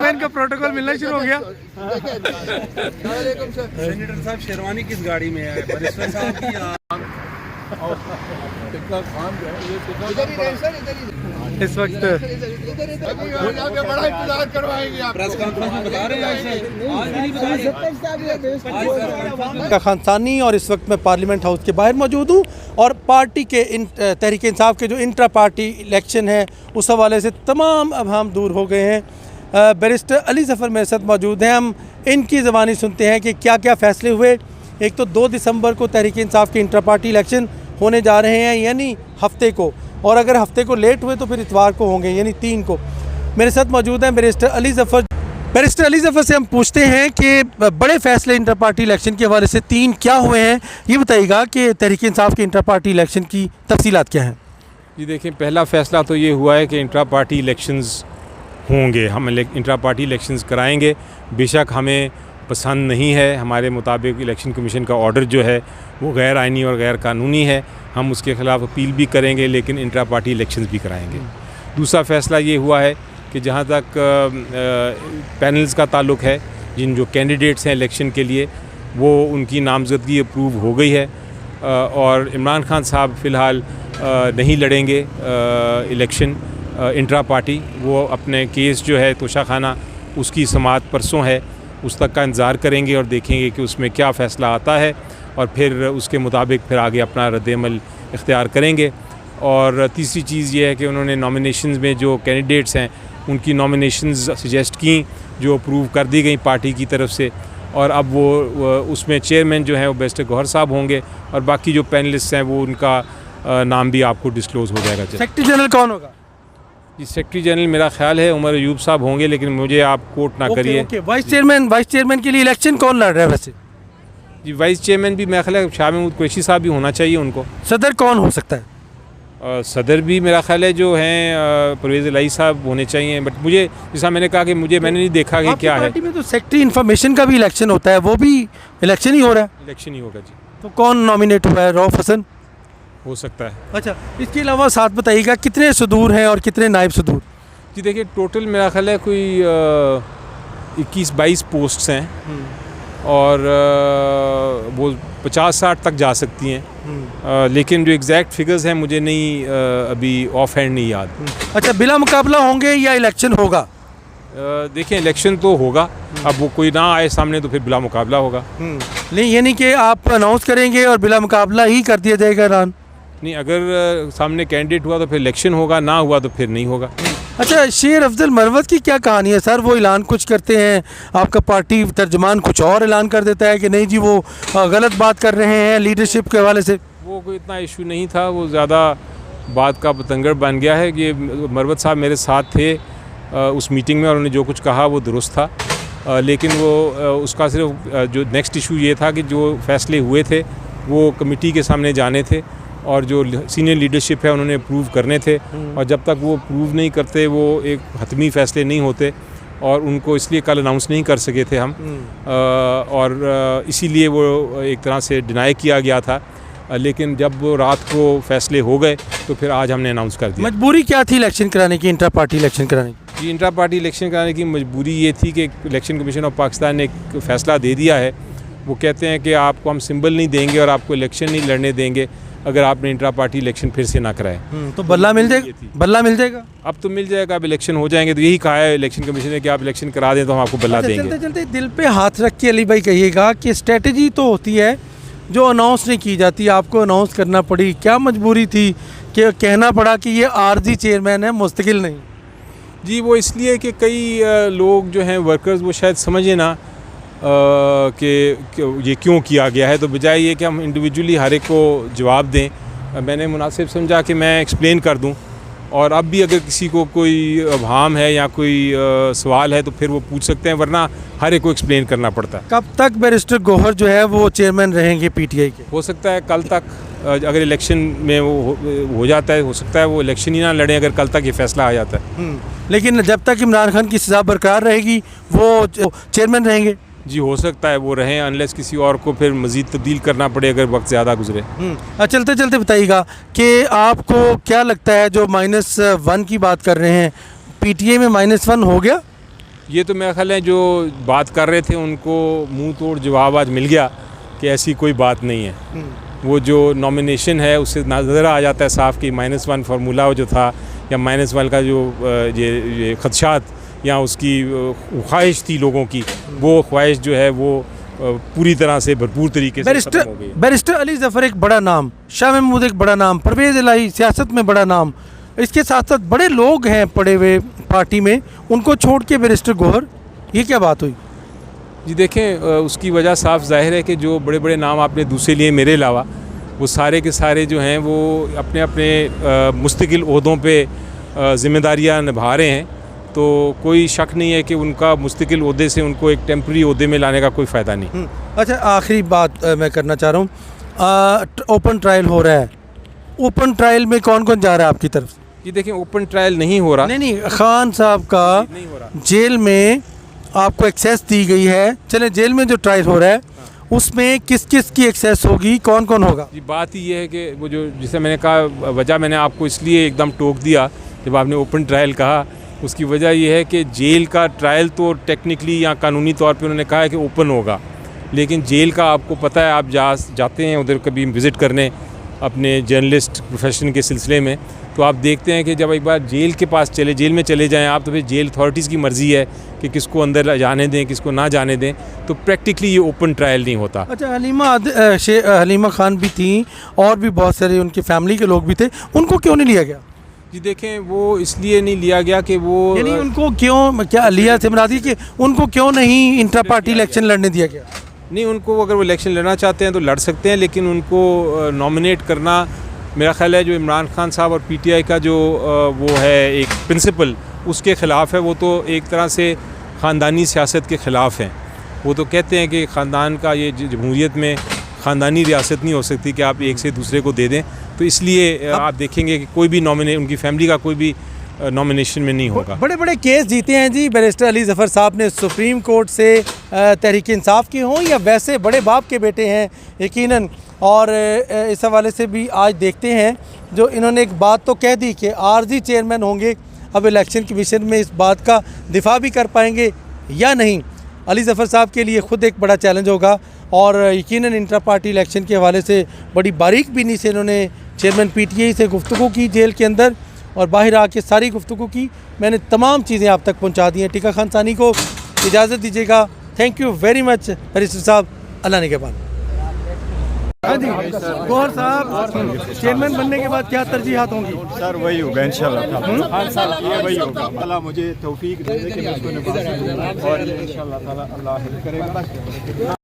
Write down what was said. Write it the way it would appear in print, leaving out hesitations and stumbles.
Chairman का protocol मिलना शुरू हो गया। सेनेटर साहब शेरवानी किस गाड़ी में है, बैरिस्टर साहब की या इस वक्त प्रेस कॉन्फ्रेंस में बता रहे हैं आज भी नहीं बता रहे। खानसानी और इस वक्त मैं पार्लियामेंट हाउस के बाहर मौजूद हूँ और पार्टी के तहरीक इंसाफ के जो इंट्रा पार्टी इलेक्शन है उस हवाले से तमाम अब हम दूर हो गए हैं। बैरिस्टर अली ज़फ़र मेरे साथ मौजूद हैं। हम इनकी ज़बानी सुनते हैं कि क्या क्या फ़ैसले हुए। एक तो 2 दिसंबर को तहरीक इंसाफ के इंट्रा पार्टी इलेक्शन होने जा रहे हैं, यानी हफ्ते को, और अगर हफ्ते को लेट हुए तो फिर इतवार को होंगे, यानी 3 को। मेरे साथ मौजूद हैं बैरिस्टर अली ज़फ़र। बैरिस्टर अली ज़फ़र से हम पूछते हैं कि बड़े फ़ैसले इंटर पार्टी इलेक्शन के हवाले से 3 क्या हुए हैं, ये बताइएगा कि तहरीक इंसाफ के इंटर पार्टी इलेक्शन की तफसीलात क्या हैं। जी देखें, पहला फ़ैसला तो ये हुआ है कि इंट्रा पार्टी इलेक्शंस होंगे, हम इंट्रा पार्टी इलेक्शंस कराएंगे। बेशक हमें पसंद नहीं है, हमारे मुताबिक इलेक्शन कमीशन का ऑर्डर जो है वो गैर आइनी और गैर कानूनी है, हम उसके ख़िलाफ़ अपील भी करेंगे, लेकिन इंट्रा पार्टी इलेक्शंस भी कराएंगे। दूसरा फ़ैसला ये हुआ है कि जहाँ तक पैनल्स का ताल्लुक़ है, जिन जो कैंडिडेट्स हैं इलेक्शन के लिए, वो उनकी नामज़दगी अप्रूव हो गई है और इमरान खान साहब फ़िलहाल नहीं लड़ेंगे इलेक्शन इंट्रा पार्टी। वो अपने केस जो है तोशाखाना, उसकी समाअत परसों है, उस तक का इंतज़ार करेंगे और देखेंगे कि उसमें क्या फ़ैसला आता है और फिर उसके मुताबिक फिर आगे अपना रद्द-ए-अमल इख्तियार करेंगे। और तीसरी चीज़ ये है कि उन्होंने नॉमिनेशंस में जो कैंडिडेट्स हैं उनकी नॉमिनेशंस सजेस्ट की, जो अप्रूव कर दी गई पार्टी की तरफ से, और अब वो उसमें चेयरमैन जो हैं वो बैरिस्टर गौहर साहब होंगे और बाकी जो पैनलिस्ट हैं वो उनका नाम भी आपको डिस्क्लोज़ हो जाएगा। सेक्रेटरी जनरल कौन होगा? जी, सेक्रेटरी जनरल मेरा ख्याल है उमर अयूब साहब होंगे, लेकिन मुझे आप कोट ना करिए। वाइस चेयरमैन के लिए इलेक्शन कौन लड़ रहा है वैसे? जी, वाइस चेयरमैन भी मेरा ख्याल है शाह महमूद कुरैशी साहब भी होना चाहिए उनको। सदर कौन हो सकता है? सदर भी मेरा ख्याल है जो हैं परवेज़ इलाही साहब होने चाहिए, बट मुझे, जैसा मैंने कहा कि मैंने नहीं देखा कि क्या है। पार्टी में तो सेक्रेटरी इन्फॉर्मेशन का भी इलेक्शन होता है, वो भी इलेक्शन ही हो रहा है। इलेक्शन ही होगा जी। तो कौन नॉमिनेट हुआ है? रऊफ हसन हो सकता है। अच्छा, इसके अलावा साथ बताइएगा कितने सदूर हैं और कितने नायब सदूर? जी देखिए, टोटल मेरा ख्याल है कोई 21-22 पोस्ट्स हैं और वो 50-60 तक जा सकती हैं, लेकिन जो एग्जैक्ट फिगर्स हैं मुझे नहीं अभी ऑफ हैंड नहीं याद। अच्छा, बिला मुकाबला होंगे या इलेक्शन होगा? देखें, इलेक्शन तो होगा, अब वो कोई ना आए सामने तो फिर बिला मुकाबला होगा। नहीं, यानी कि आप अनाउंस करेंगे और बिला मुकाबला ही कर दिया जाएगा ऐलान? नहीं, अगर सामने कैंडिडेट हुआ तो फिर इलेक्शन होगा, ना हुआ तो फिर नहीं होगा। अच्छा, शेर अफजल मरवत की क्या कहानी है सर? वो ऐलान कुछ करते हैं, आपका पार्टी तर्जमान कुछ और ऐलान कर देता है कि नहीं जी वो गलत बात कर रहे हैं लीडरशिप के हवाले से। वो कोई इतना इशू नहीं था, वो ज़्यादा बात का पतंगड़ बन गया है कि मरवत साहब मेरे साथ थे उस मीटिंग में और उन्होंने जो कुछ कहा वो दुरुस्त था, लेकिन वो उसका सिर्फ जो नेक्स्ट इशू ये था कि जो फ़ैसले हुए थे वो कमेटी के सामने जाने थे और जो सीनियर लीडरशिप है उन्होंने अप्रूव करने थे, और जब तक वो अप्रूव नहीं करते वो एक हतमी फ़ैसले नहीं होते, और उनको इसलिए कल अनाउंस नहीं कर सके थे हम, और इसीलिए वो एक तरह से डिनाई किया गया था। लेकिन जब वो रात को फ़ैसले हो गए तो फिर आज हमने अनाउंस कर दिया। मजबूरी क्या थी इलेक्शन कराने की, इंट्रा पार्टी इलेक्शन कराने की? जी, इंट्रा पार्टी इलेक्शन कराने की मजबूरी ये थी कि इलेक्शन कमीशन ऑफ पाकिस्तान ने एक फ़ैसला दे दिया है। वो कहते हैं कि आपको हम सिंबल नहीं देंगे और आपको इलेक्शन नहीं लड़ने देंगे अगर आपने इंट्रा पार्टी इलेक्शन फिर से ना कराए। तो बल्ला मिल जाएगा? बल्ला मिल जाएगा? अब तो मिल जाएगा, अब इलेक्शन हो जाएंगे तो यही कहा है इलेक्शन कमीशन ने कि आप इलेक्शन करा दें तो हम आपको बल्ला देंगे। चलते चलते दिल पे हाथ रख के अली भाई कहिएगा कि स्ट्रेटजी तो होती है जो अनाउंस नहीं की जाती, आपको अनाउंस करना पड़ी, क्या मजबूरी थी कि कहना पड़ा कि ये आरजी चेयरमैन है, मुस्तकिल नहीं? जी, वो इसलिए कि कई लोग जो हैं वर्कर्स वो शायद समझे ना कि ये क्यों किया गया है, तो बजाय ये कि हम इंडिविजुअली हर एक को जवाब दें, मैंने मुनासिब समझा कि मैं एक्सप्लेन कर दूं, और अब भी अगर किसी को कोई अभाम है या कोई सवाल है तो फिर वो पूछ सकते हैं, वरना हर एक को एक्सप्लेन करना पड़ता है। कब तक बैरिस्टर गौहर जो है वो चेयरमैन रहेंगे पीटीआई के? हो सकता है कल तक, अगर इलेक्शन में वो हो जाता है, हो सकता है वो इलेक्शन ही ना लड़ें अगर कल तक ये फैसला आ जाता है। लेकिन जब तक इमरान खान की सज़ा बरकरार रहेगी वो चेयरमैन रहेंगे? जी, हो सकता है वो रहें, अनलेस किसी और को फिर मज़ीद तब्दील करना पड़े अगर वक्त ज़्यादा गुजरे। चलते चलते बताइएगा कि आपको क्या लगता है, जो -1 की बात कर रहे हैं, पीटीआई में -1 हो गया? ये तो मेरा ख्याल है जो बात कर रहे थे उनको मुंह तोड़ जवाब आज मिल गया कि ऐसी कोई बात नहीं है। वो जो नॉमिनेशन है उससे नज़र आ जाता है साफ कि -1 फार्मूला जो था या -1 का जो ये खदशात या उसकी ख्वाहिश थी लोगों की, वो ख्वाहिश जो है वो पूरी तरह से भरपूर तरीके से खत्म हो गई। बैरिस्टर अली ज़फ़र एक बड़ा नाम, शाह महमूद एक बड़ा नाम, परवेज़ इलाही सियासत में बड़ा नाम, इसके साथ साथ बड़े लोग हैं पड़े हुए पार्टी में, उनको छोड़ के बैरिस्टर गौहर, ये क्या बात हुई? जी देखें, उसकी वजह साफ जाहिर है कि जो बड़े बड़े नाम आपने दूसरे लिए मेरे अलावा वो सारे के सारे जो हैं वो अपने अपने मुस्तकिल ओहदों पे ज़िम्मेदारियाँ निभा रहे हैं। तो कोई शक नहीं है कि उनका मुस्तकिल ओहदे से उनको एक टेम्प्रेरी ओहदे में लाने का कोई फ़ायदा नहीं। अच्छा, आखिरी बात मैं करना चाह रहा हूँ, ओपन ट्रायल हो रहा है, ओपन ट्रायल में कौन कौन जा रहा है आपकी तरफ से? जी देखें, ओपन ट्रायल नहीं हो रहा। नहीं, खान साहब का नहीं हो रहा। जेल में आपको एक्सेस दी गई है, चले जेल में जो ट्रायल हो रहा है उसमें किस किस की एक्सेस होगी, कौन कौन होगा? जी बात ही ये है कि वो जो जिसे मैंने कहा, वजह मैंने आपको इसलिए एकदम टोक दिया जब आपने ओपन ट्रायल कहा, उसकी वजह यह है कि जेल का ट्रायल तो टेक्निकली या कानूनी तौर पे उन्होंने कहा है कि ओपन होगा, लेकिन जेल का आपको पता है, आप जाते हैं उधर कभी विज़िट करने अपने जर्नलिस्ट प्रोफेशन के सिलसिले में, तो आप देखते हैं कि जब एक बार जेल के पास जेल में चले जाएं आप, तो फिर जेल अथॉरिटीज़ की मर्ज़ी है कि किसको अंदर जाने दें, किसको ना जाने दें, तो प्रैक्टिकली ये ओपन ट्रायल नहीं होता। अच्छा, हलीमा खान भी थी और भी बहुत सारे उनकी फैमिली के लोग भी थे, उनको क्यों नहीं लिया गया? जी देखें, वो इसलिए नहीं लिया गया कि वो यानी उनको क्यों, क्या लिया से मनाती कि उनको क्यों नहीं इंट्रा पार्टी इलेक्शन लड़ने दिया गया? नहीं, उनको अगर वो इलेक्शन लड़ना चाहते हैं तो लड़ सकते हैं, लेकिन उनको नॉमिनेट करना, मेरा ख्याल है जो इमरान खान साहब और पीटीआई का जो वो है एक प्रिंसिपल, उसके ख़िलाफ़ है। वो तो एक तरह से ख़ानदानी सियासत के ख़िलाफ़ हैं। वो तो कहते हैं कि ख़ानदान का ये जमहूरियत में ख़ानदानी रियासत नहीं हो सकती कि आप एक से दूसरे को दे दें, तो इसलिए आप देखेंगे कि कोई भी उनकी फैमिली का कोई भी नॉमिनेशन में नहीं होगा। बड़े बड़े केस जीते हैं जी बैरिस्टर अली ज़फ़र साहब ने, सुप्रीम कोर्ट से तहरीक इंसाफ के हों या वैसे बड़े बाप के बेटे हैं यकीनन, और इस हवाले से भी आज देखते हैं जो इन्होंने एक बात तो कह दी कि आर्जी चेयरमैन होंगे, अब इलेक्शन कमीशन में इस बात का दिफा भी कर पाएंगे या नहीं, अली ज़फ़र साहब के लिए ख़ुद एक बड़ा चैलेंज होगा। और यकीनन इंट्रा पार्टी इलेक्शन के हवाले से बड़ी बारीक बीनी से इन्होंने चेयरमैन पीटीआई से गुफ्तगू की जेल के अंदर, और बाहर आके सारी गुफ्तगू की। मैंने तमाम चीज़ें आप तक पहुंचा दी हैं। टीका खान सानी को इजाज़त दीजिएगा। Thank you very much barrister साहब, अल्लाह ने के बाद। हाँ जी, गौहर साहब चेयरमैन बनने के बाद क्या तरजीहात होंगी? सर वही होगा इंशाल्लाह, ये वही होगा। अल्लाह मुझे तौफीक दे कि मैं इसको निभा सकूं और इंशाल्लाह ताला अल्लाह हेल्प करेगा।